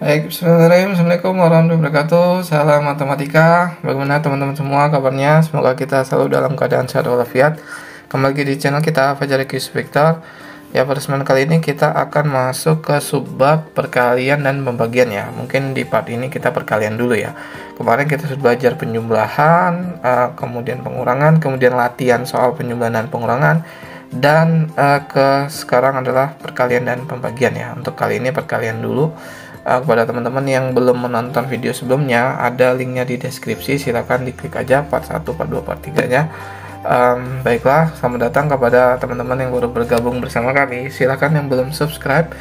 Baik, bismillahirrahmanirrahim. Assalamualaikum warahmatullahi wabarakatuh. Salam matematika. Bagaimana teman-teman semua kabarnya? Semoga kita selalu dalam keadaan sehat walafiat. Kembali lagi di channel kita Fajar Q Vector. Ya, pada kesempatan kali ini kita akan masuk ke subbab perkalian dan pembagian ya. Mungkin di part ini kita perkalian dulu ya. Kemarin kita sudah belajar penjumlahan, kemudian pengurangan, kemudian latihan soal penjumlahan dan pengurangan. Dan sekarang adalah perkalian dan pembagian ya. Untuk kali ini perkalian dulu. Kepada teman-teman yang belum menonton video sebelumnya, ada linknya di deskripsi, silahkan diklik aja part 1, part 2, part 3 nya. Baiklah, selamat datang kepada teman-teman yang baru bergabung bersama kami. Silahkan yang belum subscribe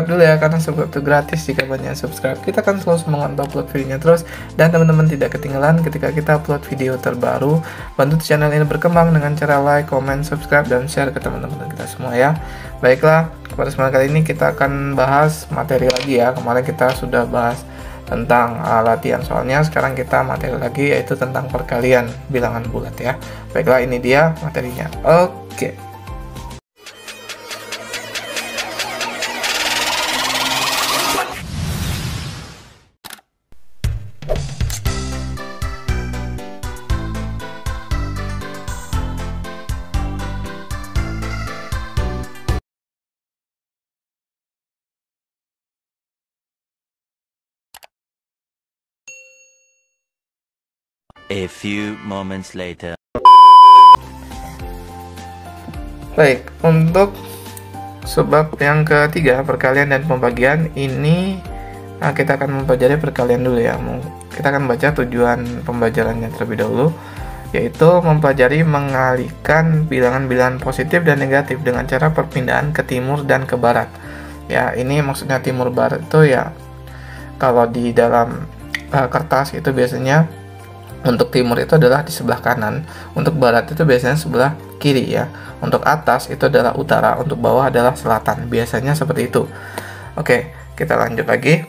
dulu ya, karena subscribe itu gratis. Jika banyak subscribe, kita akan terus mengontrol upload videonya terus, dan teman-teman tidak ketinggalan ketika kita upload video terbaru. Bantu channel ini berkembang dengan cara like, comment, subscribe, dan share ke teman-teman kita semua ya. Baiklah, pada kesempatan kali ini kita akan bahas materi lagi ya. Kemarin kita sudah bahas tentang latihan soalnya, sekarang kita materi lagi, yaitu tentang perkalian bilangan bulat ya. Baiklah, ini dia materinya. Oke. A few moments later. Baik, untuk subbab yang ketiga, perkalian dan pembagian ini, kita akan mempelajari perkalian dulu ya. Kita akan baca tujuan pembelajarannya terlebih dahulu, yaitu mempelajari mengalihkan bilangan-bilangan positif dan negatif dengan cara perpindahan ke timur dan ke barat. Ya, ini maksudnya timur barat itu ya, kalau di dalam kertas itu biasanya untuk timur itu adalah di sebelah kanan, untuk barat itu biasanya sebelah kiri ya. Untuk atas itu adalah utara, untuk bawah adalah selatan. Biasanya seperti itu. Oke, kita lanjut lagi.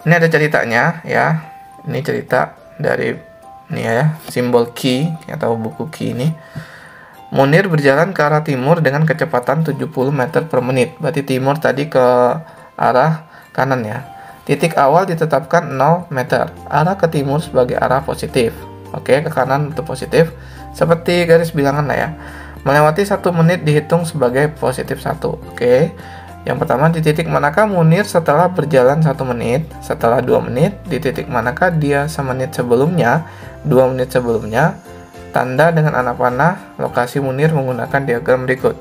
Ini ada ceritanya ya. Ini cerita dari ini ya, simbol key atau buku key ini. Munir berjalan ke arah timur dengan kecepatan 70 meter per menit. Berarti timur tadi ke arah kanan ya. Titik awal ditetapkan 0 meter. Arah ke timur sebagai arah positif. Oke, ke kanan itu positif. Seperti garis bilangan lah ya. Melewati 1 menit dihitung sebagai positif 1. Oke. Yang pertama, di titik manakah Munir setelah berjalan 1 menit? Setelah 2 menit, di titik manakah dia semenit sebelumnya? 2 menit sebelumnya. Tanda dengan anak panah lokasi Munir menggunakan diagram berikut.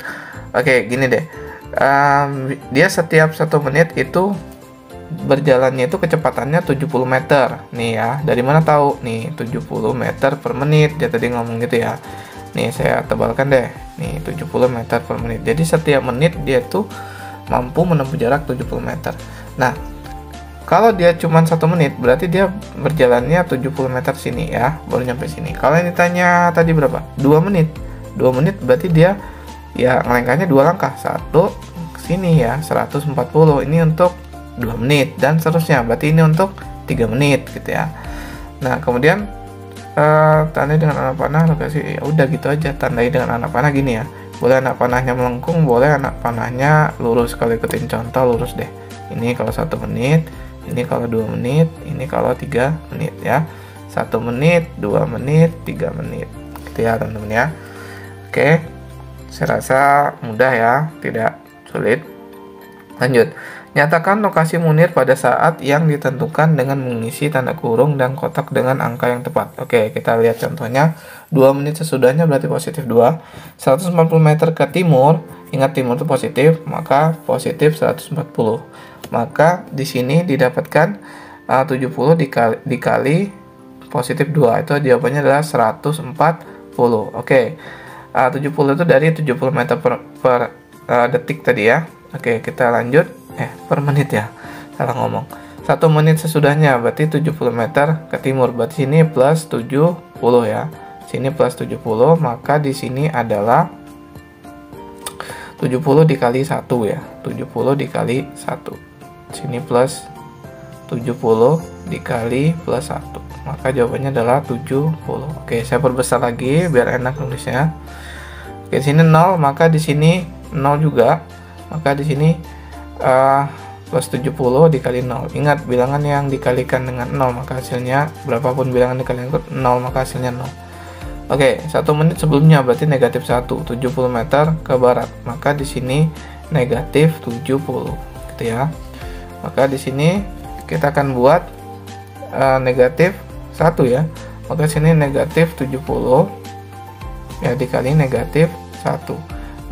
Oke, gini deh. Dia setiap 1 menit itu berjalannya itu kecepatannya 70 meter nih ya. Dari mana tahu nih 70 meter per menit, dia tadi ngomong gitu ya. Nih saya tebalkan deh, nih 70 meter per menit. Jadi setiap menit dia tuh mampu menempuh jarak 70 meter. Nah, kalau dia cuma 1 menit berarti dia berjalannya 70 meter sini ya, baru nyampe sini. Kalau yang ditanya tadi berapa? 2 menit. 2 menit berarti dia ya ngelangkahnya 2 langkah. 1 ke sini ya, 140. Ini untuk 2 menit dan seterusnya, berarti ini untuk 3 menit gitu ya. Nah, kemudian tandai dengan anak panah lokasi, ya udah gitu aja, tandai dengan anak panah gini ya. Boleh anak panahnya melengkung, boleh anak panahnya lurus. Kalau ikutin contoh lurus deh. Ini kalau 1 menit, ini kalau 2 menit, ini kalau 3 menit ya. 1 menit, 2 menit, 3 menit gitu ya teman-teman ya. Oke, saya rasa mudah ya, tidak sulit. Lanjut. Nyatakan lokasi Munir pada saat yang ditentukan dengan mengisi tanda kurung dan kotak dengan angka yang tepat. Oke, kita lihat contohnya. 2 menit sesudahnya berarti positif 2. 140 meter ke timur, ingat timur itu positif, maka positif 140. Maka di sini didapatkan 70 dikali positif 2. Itu jawabannya adalah 140. Oke, 70 itu dari 70 meter per detik tadi ya. Oke, kita lanjut. Per menit ya, salah ngomong. 1 menit sesudahnya berarti 70 meter ke timur. Berarti sini plus 70 ya. Sini plus 70, maka di sini adalah 70 dikali 1 ya. 70 dikali 1. Sini plus 70 dikali plus 1. Maka jawabannya adalah 70. Oke, saya perbesar lagi biar enak nulisnya. Oke, di sini 0, maka di sini 0 juga. Maka di sini plus 70 dikali 0. Ingat, bilangan yang dikalikan dengan 0 maka hasilnya, berapapun bilangan dikalikan 0 maka hasilnya 0. Oke, 1 menit sebelumnya berarti negatif 1, 70 meter ke barat. Maka di sini negatif 70 gitu ya. Maka di sini kita akan buat negatif 1 ya. Maka sini negatif 70 ya dikali negatif 1.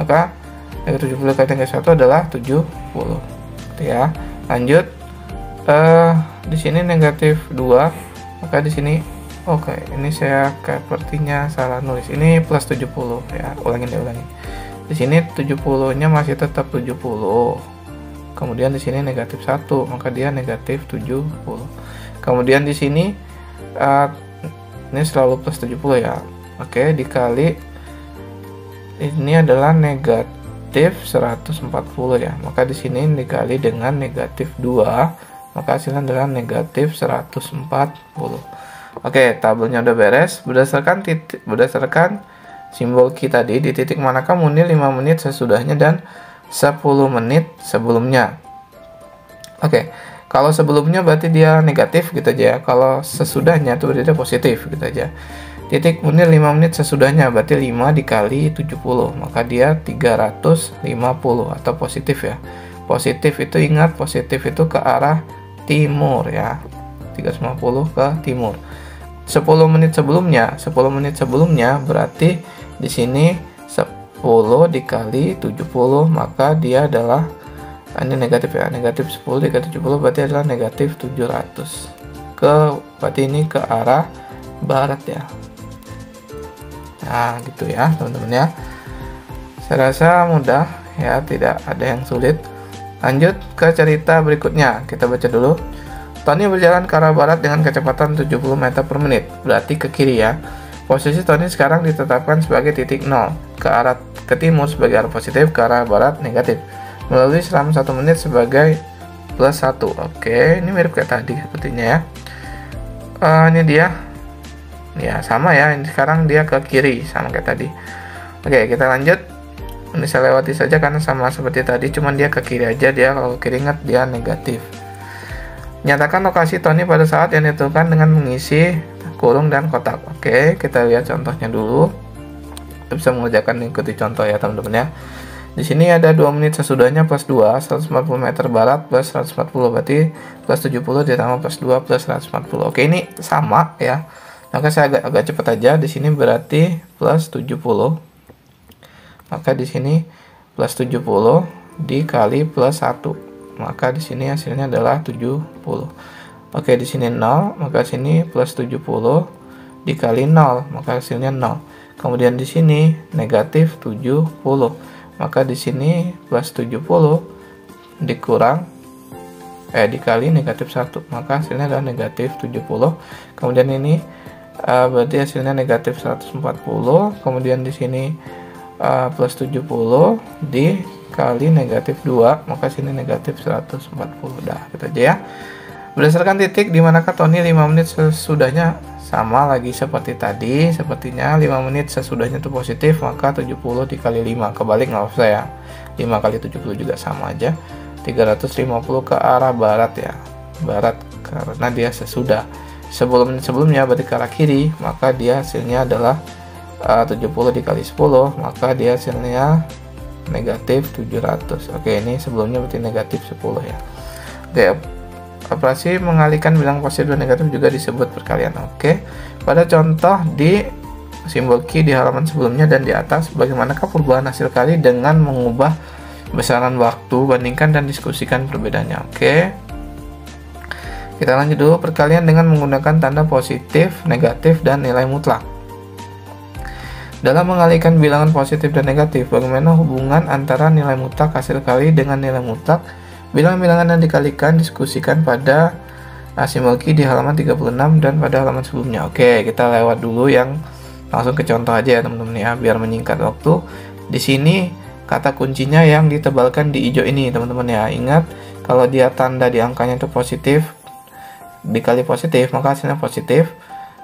Maka negatif 70 kali negatif 1 adalah 70 gitu ya. Lanjut, di sini negatif 2, maka di sini oke, ini saya sepertinya salah nulis. Ini plus 70 ya. Ulangin. Di sini 70-nya masih tetap 70. Kemudian di sini negatif 1, maka dia negatif 70. Kemudian di sini ini selalu plus 70 ya. Oke, dikali ini adalah negatif 140 ya. Maka di sini dikali dengan negatif 2, maka hasilnya adalah negatif 140. Oke, tabelnya udah beres. Berdasarkan simbol Q tadi, di titik manakah munir 5 menit sesudahnya dan 10 menit sebelumnya. Oke, kalau sebelumnya berarti dia negatif gitu aja ya. Kalau sesudahnya itu berarti dia positif gitu aja. Titik munir 5 menit sesudahnya berarti 5 dikali 70, maka dia 350 atau positif ya. Positif itu, ingat, positif itu ke arah timur ya. 350 ke timur. 10 menit sebelumnya berarti di sini 10 dikali 70, maka dia adalah ini negatif ya. Negatif 10 dikali 70 berarti adalah negatif 700. Berarti ini ke arah barat ya. Nah, gitu ya, teman-teman ya. Saya rasa mudah ya, tidak ada yang sulit. Lanjut ke cerita berikutnya. Kita baca dulu. Tony berjalan ke arah barat dengan kecepatan 70 meter per menit, berarti ke kiri ya. Posisi Tony sekarang ditetapkan sebagai titik 0, ke timur sebagai arah positif, ke arah barat negatif. Melalui selama 1 menit sebagai plus 1. Oke, ini mirip kayak tadi sepertinya ya. Ini dia. Ya, sama ya. Ini sekarang dia ke kiri, sama kayak tadi. Oke, kita lanjut. Ini saya lewati saja karena sama seperti tadi, cuman dia ke kiri aja. Dia kalau kiri, ingat, dia negatif. Nyatakan lokasi Tony pada saat yang ditentukan dengan mengisi kurung dan kotak. Oke, kita lihat contohnya dulu. Kita bisa mengerjakan, ikuti contoh ya teman-teman ya. Di sini ada 2 menit sesudahnya plus 2, 140 meter barat plus 140, berarti plus 70 ditambah plus 2 plus 140. Oke, ini sama ya. Maka saya agak cepat aja. Di sini berarti plus 70. Maka di sini plus 70 dikali plus 1. Maka di sini hasilnya adalah 70. Oke, di sini 0, maka sini plus 70 dikali 0, maka hasilnya 0. Kemudian di sini negatif 70. Maka di sini plus 70 dikurang dikali negatif 1, maka hasilnya adalah negatif 70. Kemudian ini berarti hasilnya negatif 140. Kemudian di sini plus 70 dikali negatif 2, maka sini negatif 140. Dah, gitu aja ya. Berdasarkan titik di manakah Tony 5 menit sesudahnya, sama lagi seperti tadi. Sepertinya 5 menit sesudahnya itu positif, maka 70 dikali 5. Kebalik nggak usah ya. 5 kali 70 juga sama aja. 350 ke arah barat ya. Barat karena dia sesudah. 10 menit sebelumnya berarti ke arah kiri, maka dia hasilnya adalah 70 dikali 10, maka dia hasilnya negatif 700. Oke, ini sebelumnya berarti negatif 10 ya. Oke, operasi mengalihkan bilangan positif dan negatif juga disebut perkalian. Oke, pada contoh di simbol Q di halaman sebelumnya dan di atas, bagaimanakah perubahan hasil kali dengan mengubah besaran waktu, bandingkan dan diskusikan perbedaannya. Oke, kita lanjut dulu. Perkalian dengan menggunakan tanda positif, negatif, dan nilai mutlak. Dalam mengalihkan bilangan positif dan negatif, bagaimana hubungan antara nilai mutlak hasil kali dengan nilai mutlak bilangan-bilangan yang dikalikan diskusikan pada simbol Q di halaman 36 dan pada halaman sebelumnya. Oke, kita lewat dulu yang langsung ke contoh aja ya teman-teman ya, biar menyingkat waktu. Di sini kata kuncinya yang ditebalkan di hijau ini teman-teman ya. Ingat, kalau dia tanda di angkanya itu positif dikali positif, maka hasilnya positif.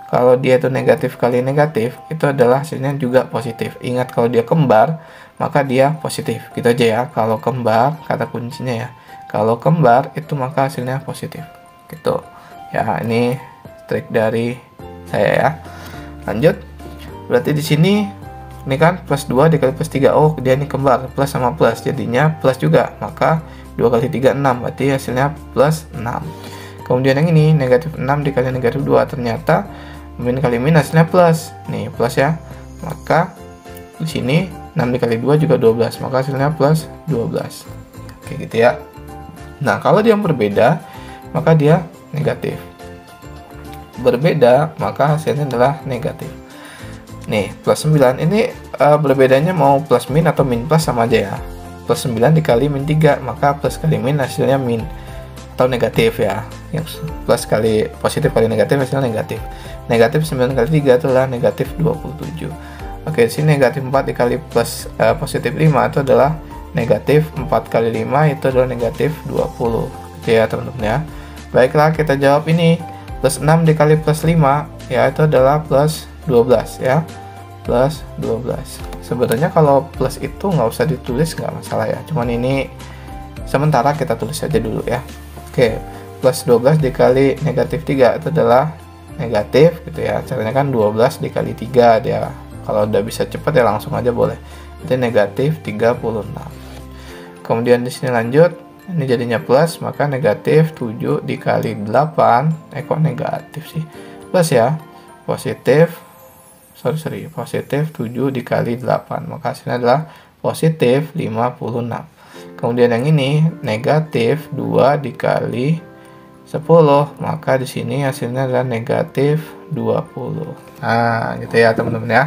Kalau dia itu negatif kali negatif, itu adalah hasilnya juga positif. Ingat, kalau dia kembar, maka dia positif. Gitu aja ya. Kalau kembar, kata kuncinya ya. Kalau kembar itu maka hasilnya positif. Gitu. Ya, ini trik dari saya ya. Lanjut. Berarti di sini ini kan plus 2 dikali plus 3. Oh, dia ini kembar, plus sama plus, jadinya plus juga. Maka 2 kali 3 6, berarti hasilnya plus 6. Kemudian yang ini negatif 6 dikali negatif 2, ternyata min kali min hasilnya plus. Nih, plus ya. Maka di sini 6 dikali 2 juga 12, maka hasilnya plus 12. Oke, gitu ya. Nah, kalau dia berbeda, maka dia negatif. Berbeda, maka hasilnya adalah negatif. Nih, plus 9 ini berbedanya mau plus min atau min plus sama aja ya. Plus 9 dikali min 3, maka plus kali min hasilnya min atau negatif ya. Yang plus kali positif kali negatif hasilnya negatif. Negatif 9 kali 3 itulah negatif 27. Oke, di sini negatif 4 dikali plus positif 5 itu adalah negatif 4 kali 5 itu adalah negatif 20. Oke ya teman-teman ya. Baiklah, kita jawab ini. Plus 6 dikali plus 5 ya itu adalah plus 12 ya, plus 12. Sebenarnya kalau plus itu nggak usah ditulis, nggak masalah ya, cuman ini sementara kita tulis saja dulu ya. Oke, plus 12 dikali negatif 3 itu adalah negatif gitu ya. Caranya kan 12 dikali 3 dia. Kalau udah bisa cepat ya langsung aja boleh. Itu negatif 36. Kemudian di sini lanjut, ini jadinya plus, maka negatif 7 dikali 8, kok negatif sih, plus ya, positif positif 7 dikali 8, maka hasilnya adalah positif 56. Kemudian yang ini negatif 2 dikali 10, maka di sini hasilnya adalah negatif 20. Nah, gitu ya teman-teman ya.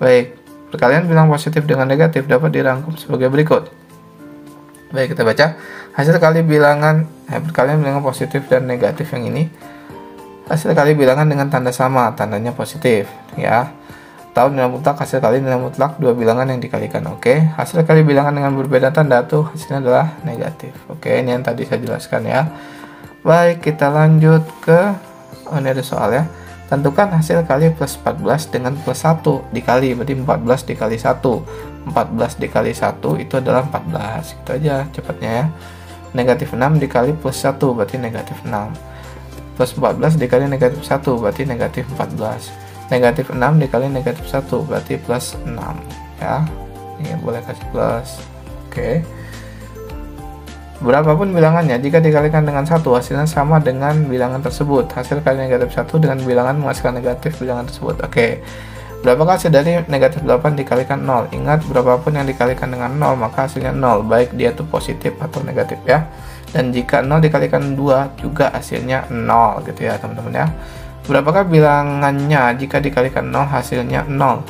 Baik, perkalian bilang positif dengan negatif dapat dirangkum sebagai berikut. Baik, kita baca hasil kali bilangan perkalian bilangan positif dan negatif yang ini. Hasil kali bilangan dengan tanda sama, tandanya positif ya. Tahu nilai mutlak, hasil kali nilai mutlak dua bilangan yang dikalikan. Oke, hasil kali bilangan dengan berbeda tanda tuh hasilnya adalah negatif. Oke, ini yang tadi saya jelaskan ya. Baik, kita lanjut ke ini ada soal ya. Tentukan hasil kali plus 14 dengan plus 1 dikali, berarti 14 dikali 1. 14 dikali 1 itu adalah 14. Gitu aja cepatnya ya. Negatif 6 dikali plus 1 berarti negatif 6. Plus 14 dikali negatif 1 berarti negatif 14. Negatif 6 dikali negatif 1 berarti plus 6 ya. Ini boleh kasih plus. Oke. Berapapun bilangannya, jika dikalikan dengan 1 hasilnya sama dengan bilangan tersebut. Hasil kali negatif 1 dengan bilangan menghasilkan negatif bilangan tersebut. Oke. Berapakah hasil dari negatif 8 dikalikan 0? Ingat, berapapun yang dikalikan dengan 0 maka hasilnya 0, baik dia itu positif atau negatif ya. Dan jika 0 dikalikan 2 juga hasilnya 0 gitu ya teman-teman ya. Berapakah bilangannya jika dikalikan 0 hasilnya 0?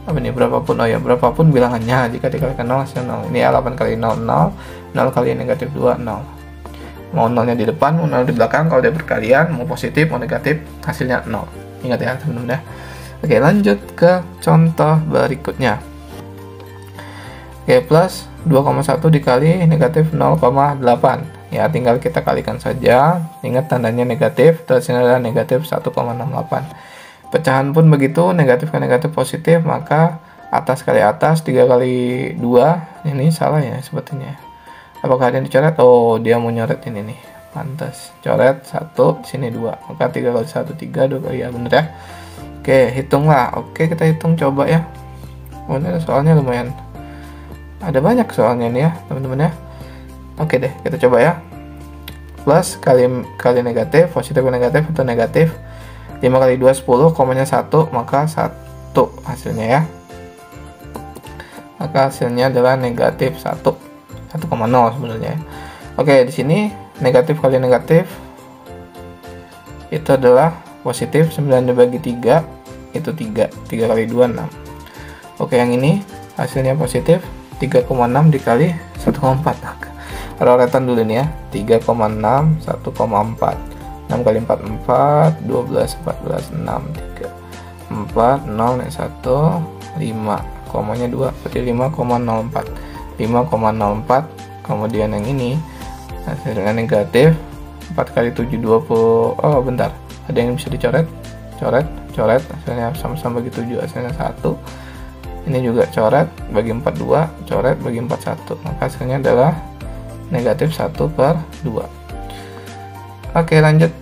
Apa ini? Berapapun, oh ya, berapapun bilangannya jika dikalikan 0 hasilnya 0. Ini ya, 8 kali 0, 0. 0 kali negatif 2, 0. Mau 0-nya di depan, mau 0 di belakang. Kalau dia berkalian, mau positif, mau negatif, hasilnya 0. Ingat ya teman-teman ya. Oke, lanjut ke contoh berikutnya. Oke, plus 2,1 dikali negatif 0,8. Ya, tinggal kita kalikan saja. Ingat tandanya negatif, hasilnya adalah negatif 1,68. Pecahan pun begitu, negatif ke negatif positif, maka atas kali atas 3 kali 2. Ini salah ya sebetulnya. Apakah ada yang dicoret? Oh, dia mau nyoret ini nih. Pantas. Coret 1, di sini 2. Maka 3 kali 1 3, 2 kali ya, bener ya. Oke, hitunglah. Oke, kita hitung coba ya. Oh, ini soalnya lumayan. Ada banyak soalnya nih ya, teman-teman ya. Oke deh, kita coba ya. Plus kali negatif, positif ke negatif atau negatif. 5 kali 2 10, komanya 1, maka 1 hasilnya ya. Maka hasilnya adalah negatif 1. 1,0 sebenarnya. Oke, di sini negatif kali negatif itu adalah positif. 9 dibagi 3 itu 3. 3 kali 2 6. Oke, yang ini hasilnya positif. 3,6 dikali 1,4. Roretan dulu nih ya. 3,6 1,4. 6 kali 4 4, 12 14 6 3 4 0 1 5, komanya 2 berarti 5,04. 5,04. Kemudian yang ini hasilnya negatif. 4 kali 7 20. Oh bentar, ada yang bisa dicoret. Coret hasilnya sama-sama bagi 7, hasilnya 1. Ini juga coret, bagi 4 2, coret, bagi 4 1, maka hasilnya adalah negatif 1/2. Oke, lanjut.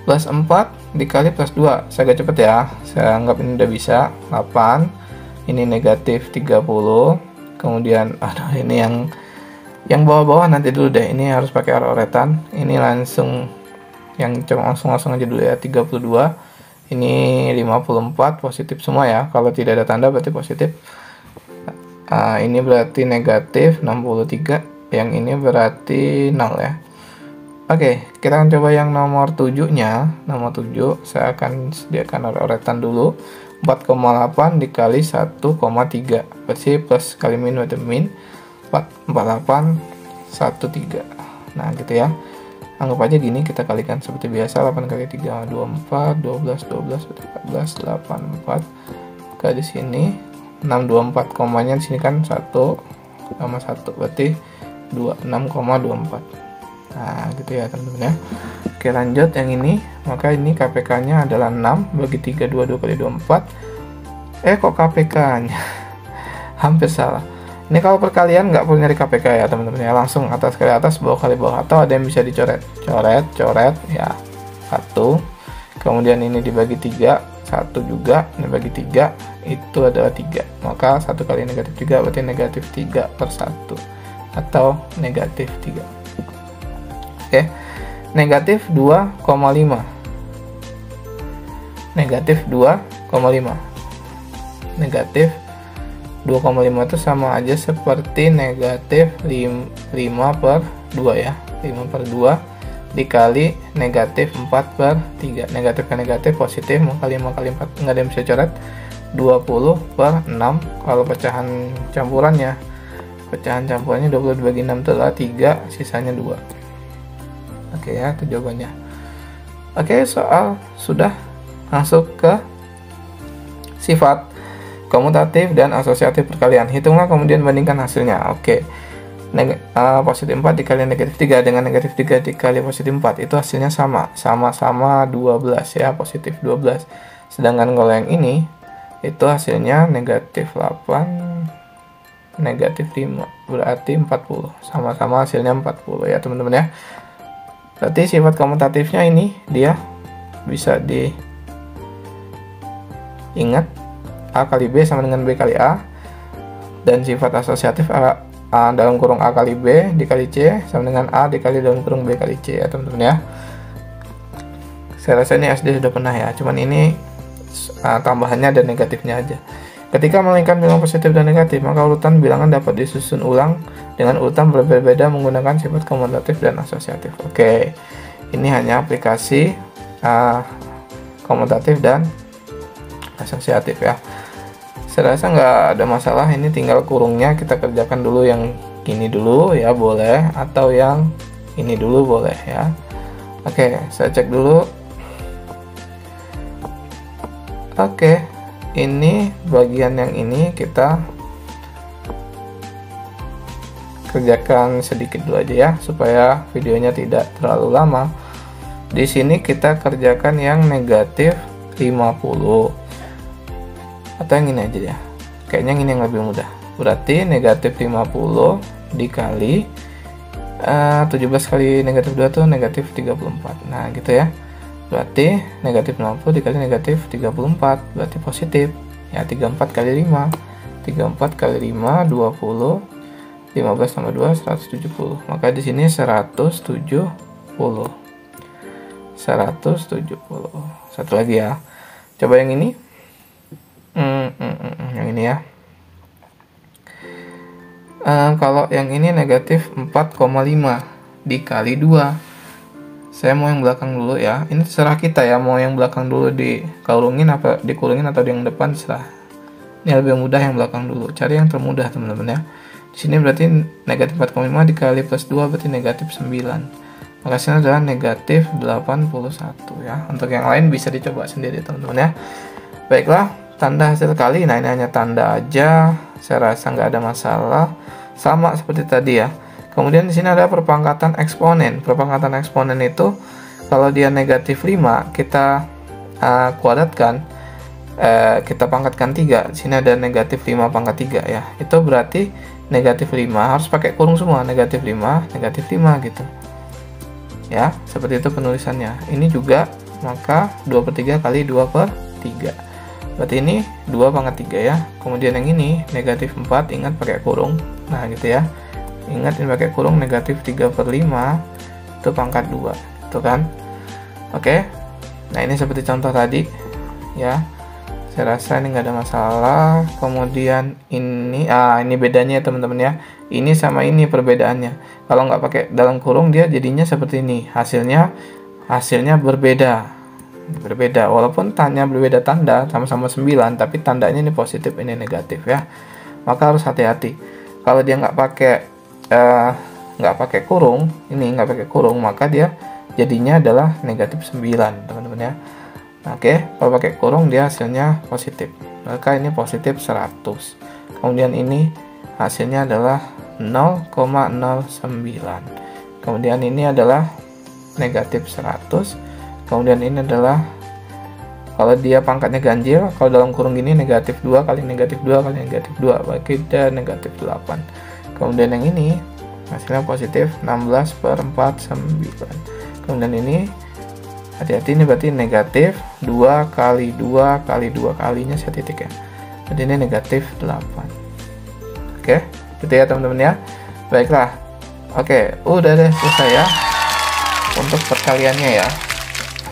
Plus 4 dikali plus 2. Saya agak cepet ya. Saya anggap ini udah bisa. 8. Ini negatif 30. Kemudian, aduh, ini yang bawah-bawah nanti dulu deh. Ini harus pakai oret-oretan. Ini langsung, yang langsung aja dulu ya. 32. Ini 54, positif semua ya. Kalau tidak ada tanda berarti positif. Ini berarti negatif 63. Yang ini berarti 0 ya. Oke, kita akan coba yang nomor 7-nya. Nomor 7, saya akan sediakan oret-oretan dulu. 4,8 dikali 1,3. Berarti plus kali min berarti min. 48, 13. Nah, gitu ya. Anggap aja gini, kita kalikan seperti biasa. 8 kali 3, 24, 12, 12, 14, 84. Ke di sini. 624, komanya di sini kan 1 sama 1. Berarti 6,24. Nah, gitu ya teman-teman ya. Oke, lanjut yang ini. Maka ini KPK-nya adalah 6 bagi 3, 22 kali 24. Kok KPK-nya? Hampir salah. Ini kalau perkalian nggak perlu nyari KPK ya teman-teman ya. Langsung atas kali atas, bawah kali bawah. Atau ada yang bisa dicoret. Coret ya. 1. Kemudian ini dibagi 3. 1 juga. Ini bagi 3. Itu adalah 3. Maka 1 kali negatif 3 berarti negatif 3/1. Atau negatif 3. Oke, negatif 2,5. Negatif 2,5. Negatif 2,5 itu sama aja seperti negatif 5/2 ya. 5/2 dikali negatif 4/3. Negatif ke negatif positif, maka 5 kali 4 nggak ada yang bisa coret. 20/6. Kalau pecahan campurannya 20 dibagi 6 itu adalah 3, sisanya 2. Oke ya, itu jawabannya. Oke, soal sudah. Masuk ke sifat komutatif dan asosiatif perkalian. Hitunglah kemudian bandingkan hasilnya. Oke. Positif 4 dikali negatif 3 dengan negatif 3 dikali positif 4 itu hasilnya sama-sama 12 ya, positif 12. Sedangkan kalau yang ini itu hasilnya negatif 8 negatif 5 berarti 40. Sama-sama hasilnya 40 ya teman-teman ya. Berarti sifat komutatifnya ini dia bisa diingat A kali B sama dengan B kali A, dan sifat asosiatif A dalam kurung A kali B dikali C sama dengan A dikali dalam kurung B kali C ya teman-teman ya. Saya rasa ini SD sudah pernah ya, cuman ini tambahannya dan negatifnya aja. Ketika melengkapi bilangan positif dan negatif, maka urutan bilangan dapat disusun ulang dengan urutan berbeda menggunakan sifat komutatif dan asosiatif. Oke, ini hanya aplikasi komutatif dan asosiatif ya. Saya rasa nggak ada masalah, ini tinggal kurungnya kita kerjakan dulu yang ini dulu ya boleh, atau yang ini dulu boleh ya. Oke, saya cek dulu. Oke, ini bagian yang ini kita kerjakan sedikit dulu aja ya, supaya videonya tidak terlalu lama. Di sini kita kerjakan yang negatif 50. Atau yang ini aja ya. Kayaknya ini yang lebih mudah. Berarti negatif 50 dikali 17 kali negatif 2 itu negatif 34. Nah, gitu ya. Berarti negatif 60 dikali negatif 34 berarti positif. Ya, 34 kali 5. 34 kali 5 20. 15 tambah 2 170. Maka di sini 170. 170. Satu lagi ya. Coba yang ini. Yang ini ya. Kalau yang ini negatif 4,5 dikali 2. Saya mau yang belakang dulu ya. Ini terserah kita ya, mau yang belakang dulu dikurungin apa dikurungin atau yang depan terserah. Ini lebih mudah yang belakang dulu. Cari yang termudah teman-teman ya. Di sini berarti negatif 4,5 dikali plus 2 berarti negatif 9. Maka hasilnya adalah negatif 81 ya. Untuk yang lain bisa dicoba sendiri teman-teman ya. Baiklah, tanda hasil kali. Nah, ini hanya tanda aja. Saya rasa nggak ada masalah. Sama seperti tadi ya. Kemudian di sini ada perpangkatan eksponen. Perpangkatan eksponen itu kalau dia negatif 5 kita kuadratkan, kita pangkatkan 3, di sini ada negatif 5 pangkat 3 ya, itu berarti negatif 5 harus pakai kurung semua, negatif 5 gitu ya, seperti itu penulisannya. Ini juga maka 2/3 kali 2/3, berarti ini 2 pangkat 3 ya. Kemudian yang ini negatif 4, ingat pakai kurung, nah gitu ya, ingat ini pakai kurung, negatif 3/5 itu pangkat 2 itu kan. Oke, nah ini seperti contoh tadi ya, saya rasa ini nggak ada masalah. Kemudian ini ini bedanya ya teman-teman ya, ini sama ini perbedaannya. Kalau nggak pakai dalam kurung dia jadinya seperti ini, hasilnya berbeda walaupun tanya berbeda tanda, sama-sama 9 tapi tandanya ini positif ini negatif ya, maka harus hati-hati. Kalau dia nggak pakai kurung, ini nggak pakai kurung, maka dia jadinya adalah negatif 9 teman-teman ya. Oke, kalau pakai kurung dia hasilnya positif, maka ini positif 100. Kemudian ini hasilnya adalah 0,09. Kemudian ini adalah negatif 100. Kemudian ini adalah, kalau dia pangkatnya ganjil, kalau dalam kurung gini negatif 2 kali negatif 2 kali negatif 2, bagi dia negatif 8. Kemudian yang ini hasilnya positif 16/49. Kemudian ini hati-hati, ini berarti negatif 2 kali 2 kali 2 kalinya saya titik ya, jadi ini negatif 8. Oke, gitu ya teman-teman ya. Baiklah, oke, udah deh selesai ya untuk perkaliannya ya.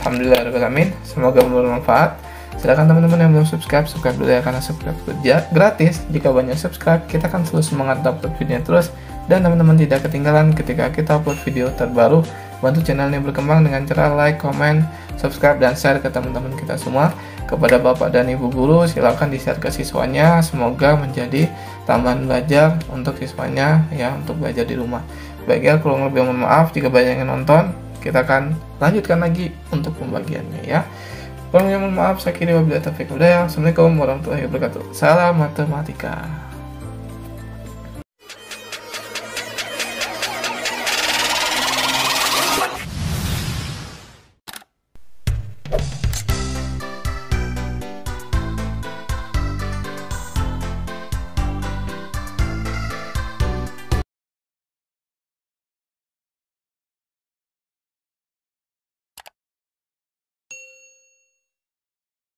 Alhamdulillah, semoga bermanfaat. Silakan teman-teman yang belum subscribe dulu ya, karena subscribe kerja gratis. Jika banyak subscribe, kita akan terus semangat upload video terus, dan teman-teman tidak ketinggalan ketika kita upload video terbaru. Bantu channel ini berkembang dengan cara like, comment, subscribe, dan share ke teman-teman kita semua. Kepada Bapak dan Ibu guru, silakan di-share ke siswanya. Semoga menjadi tambahan belajar untuk siswanya ya, untuk belajar di rumah. Baik ya, kurang lebih mohon maaf jika banyak yang nonton. Kita akan lanjutkan lagi untuk pembagiannya ya. Kurang lebih mohon maaf, saya kira wabillahi taufiq wal hidayah. Assalamualaikum warahmatullahi wabarakatuh. Salam matematika.